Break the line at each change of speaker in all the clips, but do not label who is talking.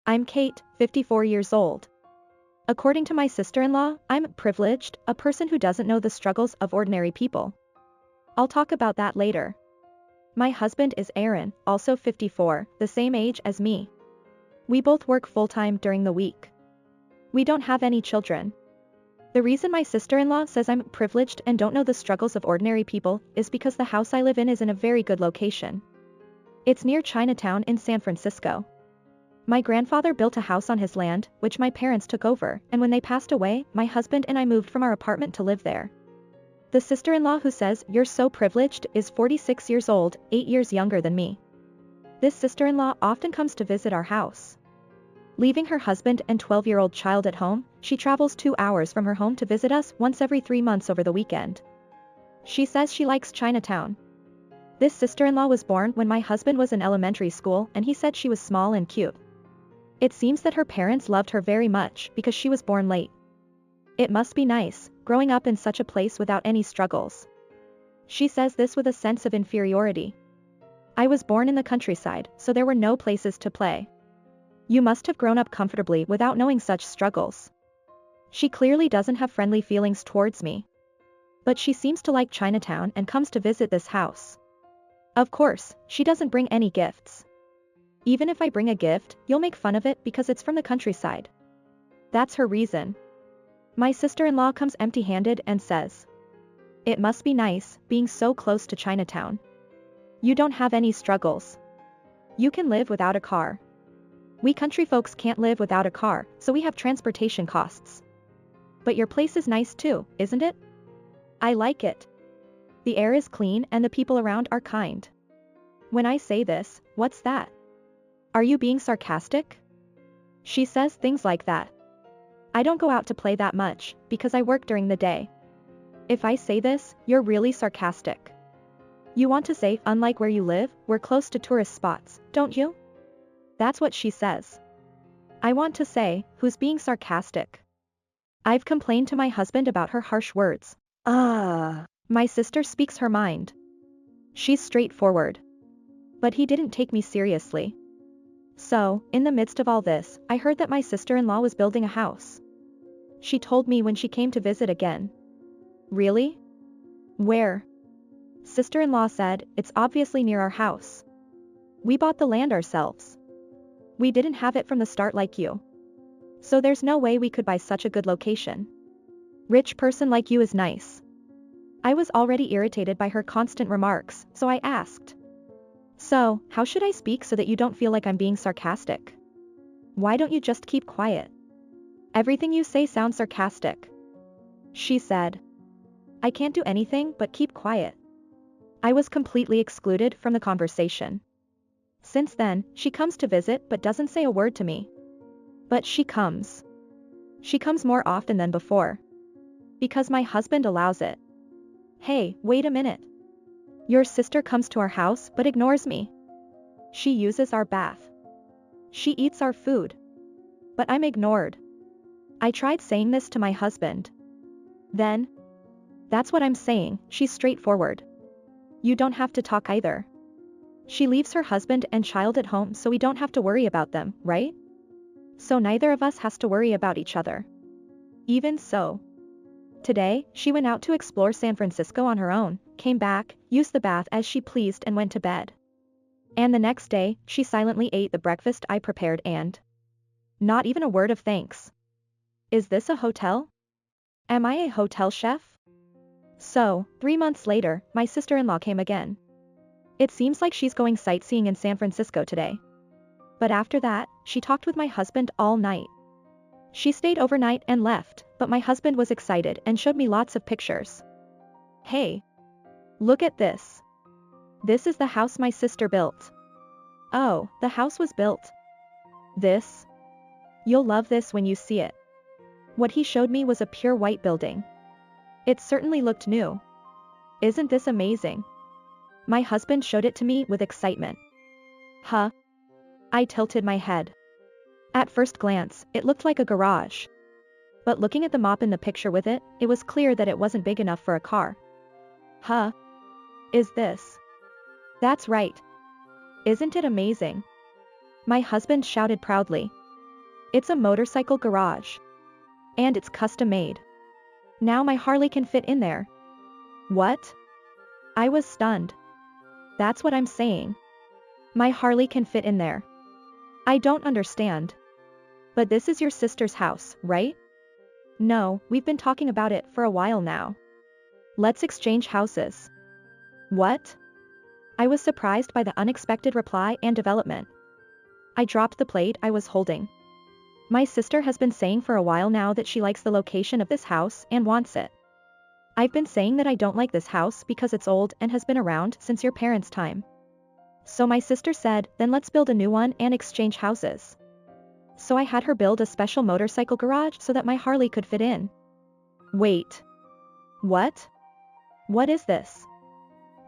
I'm Kate, 54 years old. According to my sister-in-law, I'm privileged, a person who doesn't know the struggles of ordinary people. I'll talk about that later. My husband is Aaron, also 54, the same age as me. We both work full-time during the week. We don't have any children. The reason my sister-in-law says I'm privileged and don't know the struggles of ordinary people is because the house I live in is in a very good location. It's near Chinatown in San Francisco. My grandfather built a house on his land, which my parents took over, and when they passed away, my husband and I moved from our apartment to live there. The sister-in-law who says you're so privileged is 46 years old, 8 years younger than me. This sister-in-law often comes to visit our house. Leaving her husband and 12-year-old child at home, she travels 2 hours from her home to visit us once every 3 months over the weekend. She says she likes Chinatown. This sister-in-law was born when my husband was in elementary school and he said she was small and cute. It seems that her parents loved her very much because she was born late. It must be nice, growing up in such a place without any struggles. She says this with a sense of inferiority. I was born in the countryside, so there were no places to play. You must have grown up comfortably without knowing such struggles. She clearly doesn't have friendly feelings towards me. But she seems to like Chinatown and comes to visit this house. Of course, she doesn't bring any gifts. Even if I bring a gift, you'll make fun of it because it's from the countryside. That's her reason. My sister-in-law comes empty-handed and says, "It must be nice, being so close to Chinatown. You don't have any struggles. You can live without a car. We country folks can't live without a car, so we have transportation costs. But your place is nice too, isn't it? I like it. The air is clean and the people around are kind." When I say this, what's that? Are you being sarcastic? She says things like that. I don't go out to play that much, because I work during the day. If I say this, you're really sarcastic. You want to say, unlike where you live, we're close to tourist spots, don't you? That's what she says. I want to say, who's being sarcastic? I've complained to my husband about her harsh words. My sister speaks her mind. She's straightforward. But he didn't take me seriously. So, in the midst of all this, I heard that my sister-in-law was building a house. She told me when she came to visit again. Really? Where? Sister-in-law said, it's obviously near our house. We bought the land ourselves. We didn't have it from the start like you. So there's no way we could buy such a good location. Rich person like you is nice. I was already irritated by her constant remarks, so I asked. So, how should I speak so that you don't feel like I'm being sarcastic? Why don't you just keep quiet? Everything you say sounds sarcastic. She said. I can't do anything but keep quiet. I was completely excluded from the conversation. Since then, she comes to visit but doesn't say a word to me. But she comes. She comes more often than before. Because my husband allows it. Hey, wait a minute. Your sister comes to our house but ignores me. She uses our bath. She eats our food. But I'm ignored. I tried saying this to my husband. Then? That's what I'm saying, she's straightforward. You don't have to talk either. She leaves her husband and child at home so we don't have to worry about them, right? So neither of us has to worry about each other. Even so. Today, she went out to explore San Francisco on her own, came back, used the bath as she pleased and went to bed. And the next day, she silently ate the breakfast I prepared and not even a word of thanks. Is this a hotel? Am I a hotel chef? So, 3 months later, my sister-in-law came again. It seems like she's going sightseeing in San Francisco today. But after that, she talked with my husband all night. She stayed overnight and left, but my husband was excited and showed me lots of pictures. Hey! Look at this. This is the house my sister built. Oh, the house was built. This? You'll love this when you see it. What he showed me was a pure white building. It certainly looked new. Isn't this amazing? My husband showed it to me with excitement. Huh? I tilted my head. At first glance, it looked like a garage. But looking at the mop in the picture with it, it was clear that it wasn't big enough for a car. Huh? Is this? That's right. Isn't it amazing? My husband shouted proudly. It's a motorcycle garage. And it's custom made. Now my Harley can fit in there. What? I was stunned. That's what I'm saying. My Harley can fit in there. I don't understand. But this is your sister's house, right? No, we've been talking about it for a while now. Let's exchange houses. What? I was surprised by the unexpected reply and development. I dropped the plate I was holding. My sister has been saying for a while now that she likes the location of this house and wants it. I've been saying that I don't like this house because it's old and has been around since your parents' time. So my sister said, then let's build a new one and exchange houses. So I had her build a special motorcycle garage so that my Harley could fit in. Wait. What? What is this?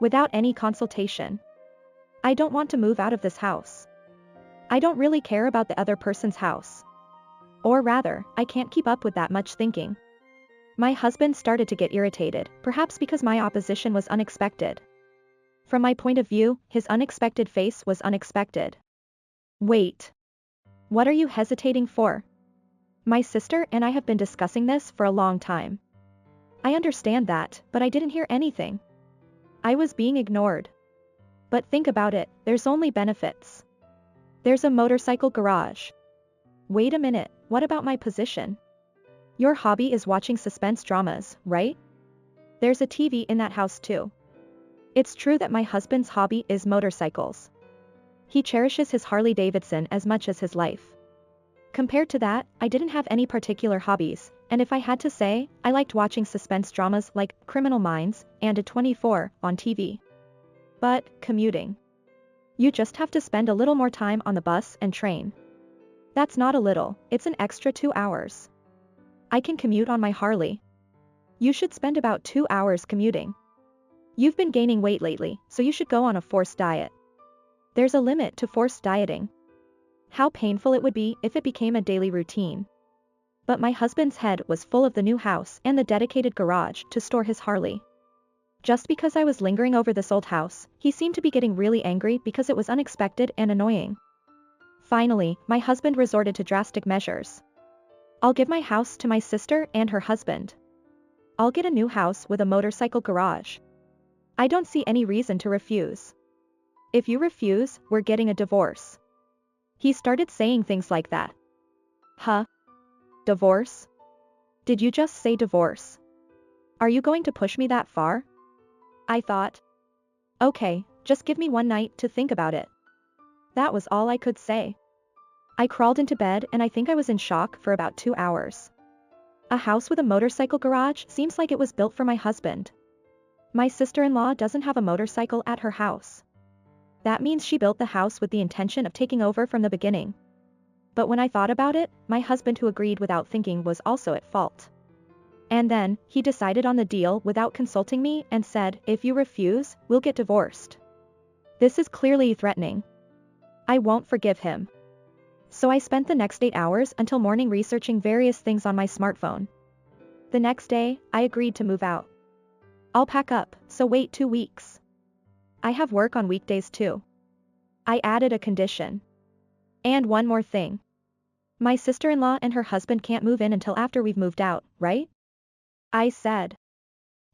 Without any consultation. I don't want to move out of this house. I don't really care about the other person's house. Or rather, I can't keep up with that much thinking. My husband started to get irritated, perhaps because my opposition was unexpected. From my point of view, his unexpected face was unexpected. Wait. What are you hesitating for? My sister and I have been discussing this for a long time. I understand that, but I didn't hear anything. I was being ignored. But think about it, there's only benefits. There's a motorcycle garage. Wait a minute, what about my position? Your hobby is watching suspense dramas, right? There's a TV in that house too. It's true that my husband's hobby is motorcycles. He cherishes his Harley Davidson as much as his life. Compared to that, I didn't have any particular hobbies, and if I had to say, I liked watching suspense dramas like Criminal Minds and A24 on TV. But, commuting. You just have to spend a little more time on the bus and train. That's not a little, it's an extra 2 hours. I can commute on my Harley. You should spend about 2 hours commuting. You've been gaining weight lately, so you should go on a forced diet. There's a limit to forced dieting. How painful it would be if it became a daily routine. But my husband's head was full of the new house and the dedicated garage to store his Harley. Just because I was lingering over this old house, he seemed to be getting really angry because it was unexpected and annoying. Finally, my husband resorted to drastic measures. I'll give my house to my sister and her husband. I'll get a new house with a motorcycle garage. I don't see any reason to refuse. If you refuse, we're getting a divorce. He started saying things like that. Huh? Divorce? Did you just say divorce? Are you going to push me that far? I thought. Okay, just give me one night to think about it. That was all I could say. I crawled into bed and I think I was in shock for about 2 hours. A house with a motorcycle garage seems like it was built for my husband. My sister-in-law doesn't have a motorcycle at her house. That means she built the house with the intention of taking over from the beginning. But when I thought about it, my husband who agreed without thinking was also at fault. And then, he decided on the deal without consulting me and said, if you refuse, we'll get divorced. This is clearly threatening. I won't forgive him. So I spent the next 8 hours until morning researching various things on my smartphone. The next day, I agreed to move out. I'll pack up, so wait 2 weeks. I have work on weekdays too. I added a condition. And one more thing. My sister-in-law and her husband can't move in until after we've moved out, right? I said.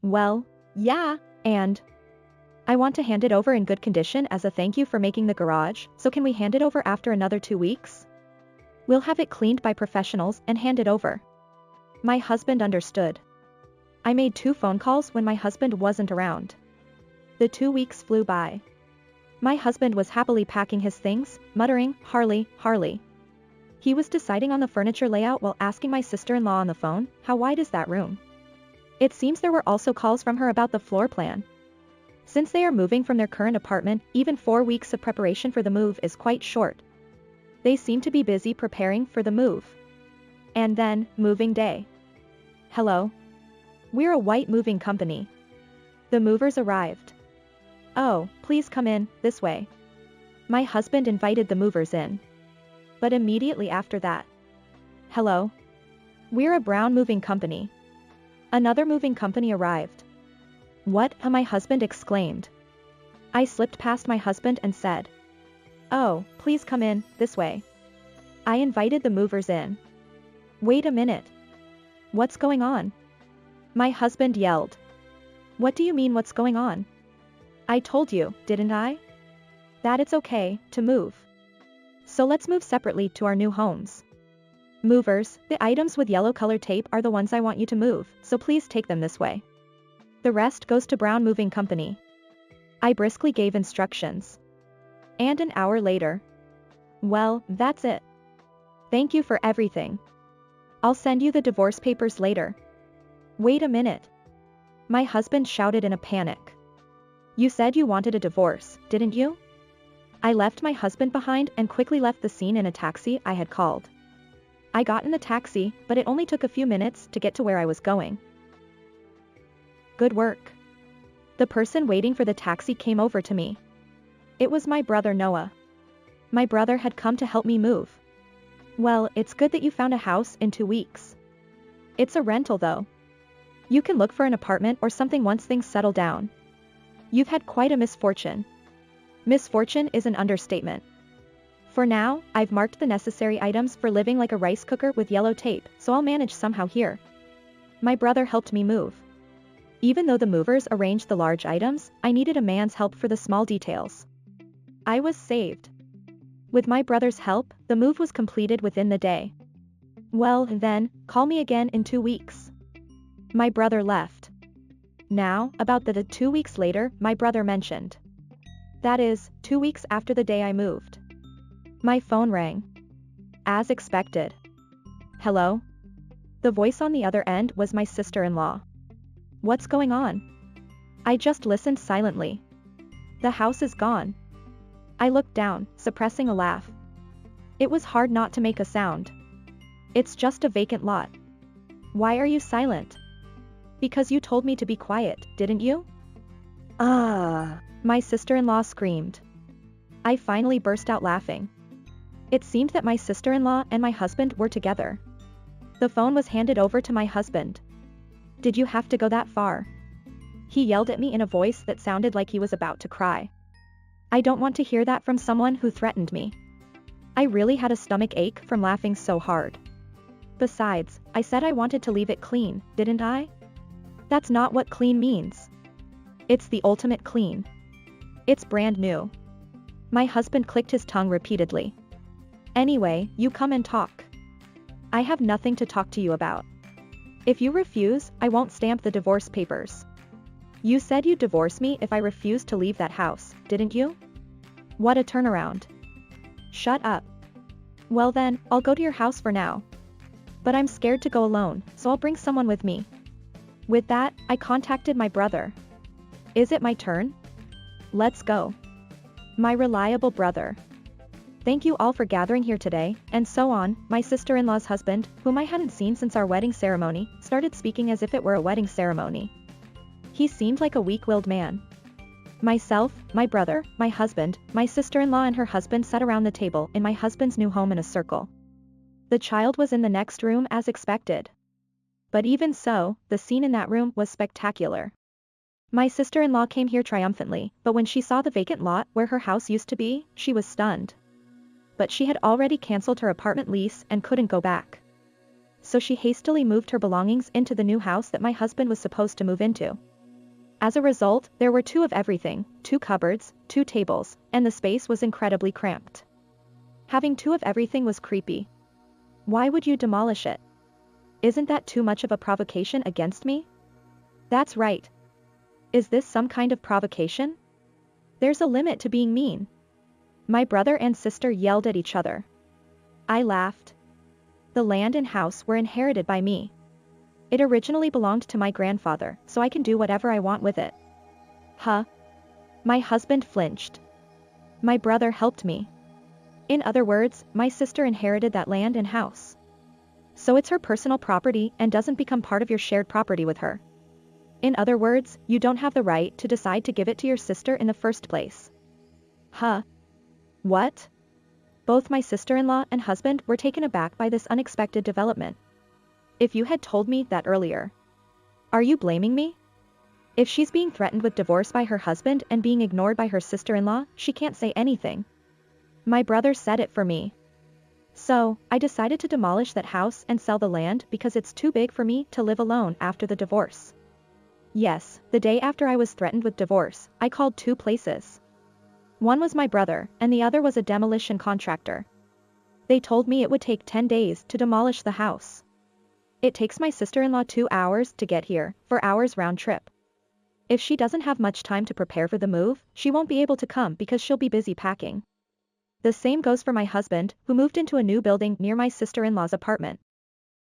Well, yeah, and I want to hand it over in good condition as a thank you for making the garage, so can we hand it over after another 2 weeks? We'll have it cleaned by professionals and hand it over. My husband understood. I made 2 phone calls when my husband wasn't around. The 2 weeks flew by. My husband was happily packing his things, muttering, Harley, Harley. He was deciding on the furniture layout while asking my sister-in-law on the phone, how wide is that room? It seems there were also calls from her about the floor plan. Since they are moving from their current apartment, even 4 weeks of preparation for the move is quite short. They seem to be busy preparing for the move. And then, moving day. Hello? We're a white moving company. The movers arrived. Oh, please come in, this way. My husband invited the movers in. But immediately after that. Hello? We're a brown moving company. Another moving company arrived. What? My husband exclaimed. I slipped past my husband and said. Oh, please come in, this way. I invited the movers in. Wait a minute. What's going on? My husband yelled. What do you mean what's going on? I told you, didn't I? That it's okay to move. So let's move separately to our new homes. Movers, the items with yellow colored tape are the ones I want you to move, so please take them this way. The rest goes to Brown Moving Company. I briskly gave instructions. And an hour later. Well, that's it. Thank you for everything. I'll send you the divorce papers later. Wait a minute. My husband shouted in a panic. You said you wanted a divorce, didn't you? I left my husband behind and quickly left the scene in a taxi I had called. I got in the taxi, but it only took a few minutes to get to where I was going. Good work. The person waiting for the taxi came over to me. It was my brother Noah. My brother had come to help me move. Well, it's good that you found a house in 2 weeks. It's a rental though. You can look for an apartment or something once things settle down. You've had quite a misfortune. Misfortune is an understatement. For now, I've marked the necessary items for living like a rice cooker with yellow tape, so I'll manage somehow here. My brother helped me move. Even though the movers arranged the large items, I needed a man's help for the small details. I was saved. With my brother's help, the move was completed within the day. Well, then, call me again in 2 weeks. My brother left. Now, about the 2 weeks later, my brother mentioned. That is, 2 weeks after the day I moved. My phone rang. As expected. Hello? The voice on the other end was my sister-in-law. What's going on? I just listened silently. The house is gone. I looked down, suppressing a laugh. It was hard not to make a sound. It's just a vacant lot. Why are you silent? Because you told me to be quiet, didn't you? My sister-in-law screamed. I finally burst out laughing. It seemed that my sister-in-law and my husband were together. The phone was handed over to my husband. Did you have to go that far? He yelled at me in a voice that sounded like he was about to cry. I don't want to hear that from someone who threatened me. I really had a stomach ache from laughing so hard. Besides, I said I wanted to leave it clean, didn't I? That's not what clean means. It's the ultimate clean. It's brand new. My husband clicked his tongue repeatedly. Anyway, you come and talk. I have nothing to talk to you about. If you refuse, I won't stamp the divorce papers. You said you'd divorce me if I refused to leave that house, didn't you? What a turnaround. Shut up. Well then, I'll go to your house for now. But I'm scared to go alone, so I'll bring someone with me. With that, I contacted my brother. Is it my turn? Let's go. My reliable brother. Thank you all for gathering here today, and so on. My sister-in-law's husband, whom I hadn't seen since our wedding ceremony, started speaking as if it were a wedding ceremony. He seemed like a weak-willed man. Myself, my brother, my husband, my sister-in-law and her husband sat around the table in my husband's new home in a circle. The child was in the next room as expected. But even so, the scene in that room was spectacular. My sister-in-law came here triumphantly, but when she saw the vacant lot where her house used to be, she was stunned. But she had already cancelled her apartment lease and couldn't go back. So she hastily moved her belongings into the new house that my husband was supposed to move into. As a result, there were 2 of everything, 2 cupboards, 2 tables, and the space was incredibly cramped. Having 2 of everything was creepy. Why would you demolish it? Isn't that too much of a provocation against me? That's right. Is this some kind of provocation? There's a limit to being mean. My brother and sister yelled at each other. I laughed. The land and house were inherited by me. It originally belonged to my grandfather, so I can do whatever I want with it. Huh? My husband flinched. My brother helped me. In other words, my sister inherited that land and house. So it's her personal property and doesn't become part of your shared property with her. In other words, you don't have the right to decide to give it to your sister in the first place. Huh? What? Both my sister-in-law and husband were taken aback by this unexpected development. If you had told me that earlier. Are you blaming me? If she's being threatened with divorce by her husband and being ignored by her sister-in-law, she can't say anything. My brother said it for me. So, I decided to demolish that house and sell the land because it's too big for me to live alone after the divorce. Yes, the day after I was threatened with divorce, I called 2 places. One was my brother, and the other was a demolition contractor. They told me it would take 10 days to demolish the house. It takes my sister-in-law 2 hours to get here, 4 hours round trip. If she doesn't have much time to prepare for the move, she won't be able to come because she'll be busy packing. The same goes for my husband, who moved into a new building near my sister-in-law's apartment.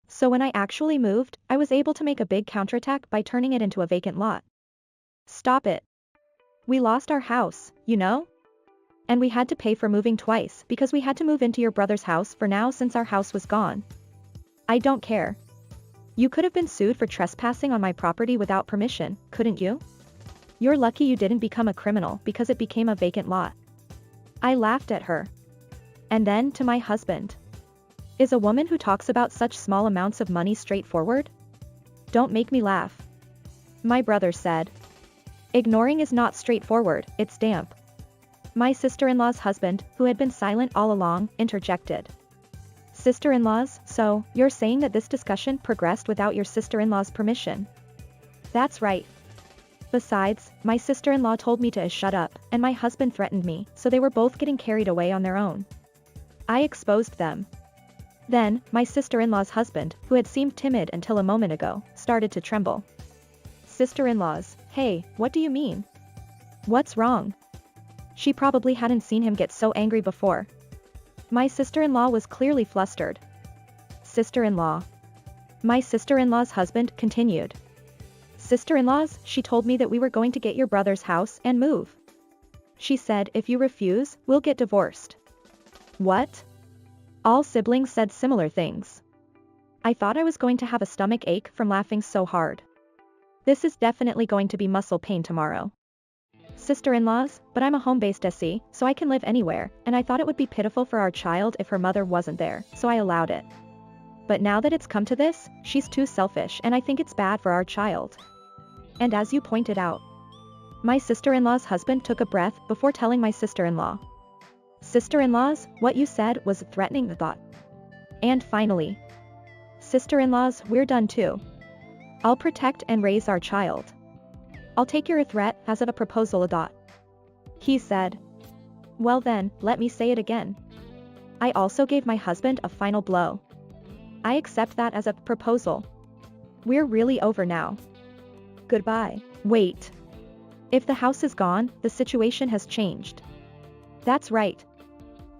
So when I actually moved, I was able to make a big counterattack by turning it into a vacant lot. Stop it. We lost our house, you know? And we had to pay for moving twice because we had to move into your brother's house for now since our house was gone. I don't care. You could have been sued for trespassing on my property without permission, couldn't you? You're lucky you didn't become a criminal because it became a vacant lot. I laughed at her. And then to my husband. Is a woman who talks about such small amounts of money straightforward? Don't make me laugh. My brother said. Ignoring is not straightforward, it's damp. My sister-in-law's husband, who had been silent all along, interjected. Sister-in-laws, so, you're saying that this discussion progressed without your sister-in-law's permission? That's right. Besides, my sister-in-law told me to shut up, and my husband threatened me, so they were both getting carried away on their own. I exposed them. Then, my sister-in-law's husband, who had seemed timid until a moment ago, started to tremble. Sister-in-laws, hey, what do you mean? What's wrong? She probably hadn't seen him get so angry before. My sister-in-law was clearly flustered. Sister-in-law. My sister-in-law's husband continued. Sister-in-laws, she told me that we were going to get your brother's house and move. She said if you refuse, we'll get divorced. What? All siblings said similar things. I thought I was going to have a stomach ache from laughing so hard. This is definitely going to be muscle pain tomorrow. Sister-in-laws, but I'm a home-based SE, so I can live anywhere, and I thought it would be pitiful for our child if her mother wasn't there, so I allowed it. But now that it's come to this, she's too selfish and I think it's bad for our child. And as you pointed out, my sister-in-law's husband took a breath before telling my sister-in-law. Sister-in-laws, what you said was a threatening thought. And finally, sister-in-laws, we're done too. I'll protect and raise our child. I'll take your threat as a proposal. He said. Well then, let me say it again. I also gave my husband a final blow. I accept that as a proposal. We're really over now. Goodbye. Wait. If the house is gone, the situation has changed. That's right.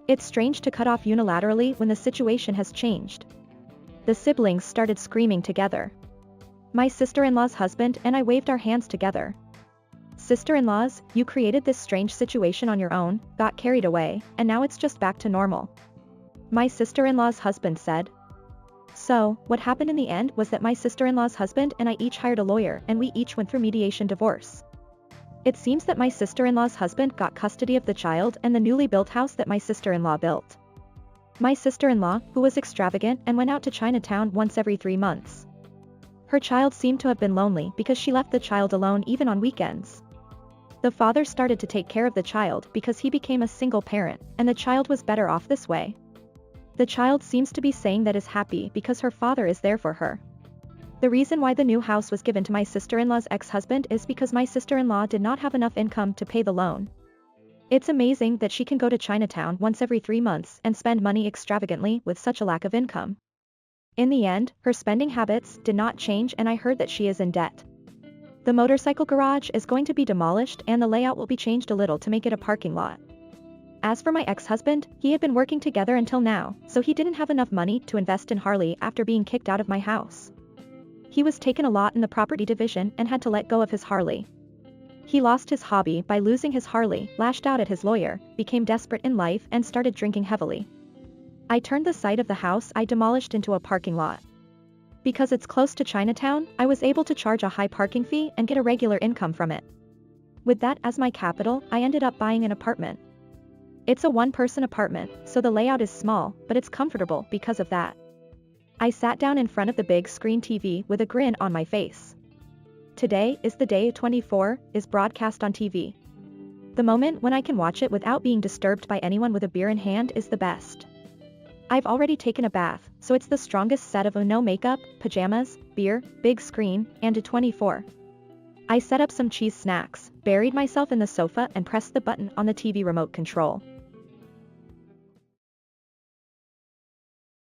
It's strange to cut off unilaterally when the situation has changed. The siblings started screaming together. My sister-in-law's husband and I waved our hands together. Sister-in-laws, you created this strange situation on your own, got carried away, and now it's just back to normal. My sister-in-law's husband said. So, what happened in the end was that my sister-in-law's husband and I each hired a lawyer and we each went through mediation divorce. It seems that my sister-in-law's husband got custody of the child and the newly built house that my sister-in-law built. My sister-in-law, who was extravagant and went out to Chinatown once every 3 months. Her child seemed to have been lonely because she left the child alone even on weekends. The father started to take care of the child because he became a single parent, and the child was better off this way. The child seems to be saying that is happy because her father is there for her. The reason why the new house was given to my sister-in-law's ex-husband is because my sister-in-law did not have enough income to pay the loan. It's amazing that she can go to Chinatown once every 3 months and spend money extravagantly with such a lack of income. In the end, her spending habits did not change and I heard that she is in debt. The motorcycle garage is going to be demolished and the layout will be changed a little to make it a parking lot. As for my ex-husband, he had been working together until now, so he didn't have enough money to invest in Harley after being kicked out of my house. He was taken a lot in the property division and had to let go of his Harley. He lost his hobby by losing his Harley, lashed out at his lawyer, became desperate in life and started drinking heavily. I turned the site of the house I demolished into a parking lot. Because it's close to Chinatown, I was able to charge a high parking fee and get a regular income from it. With that as my capital, I ended up buying an apartment. It's a one-person apartment, so the layout is small, but it's comfortable because of that. I sat down in front of the big screen TV with a grin on my face. Today is the day 24 is broadcast on TV. The moment when I can watch it without being disturbed by anyone with a beer in hand is the best. I've already taken a bath, so it's the strongest set of no makeup, pajamas, beer, big screen, and a 24. I set up some cheese snacks, buried myself in the sofa and pressed the button on the TV remote control.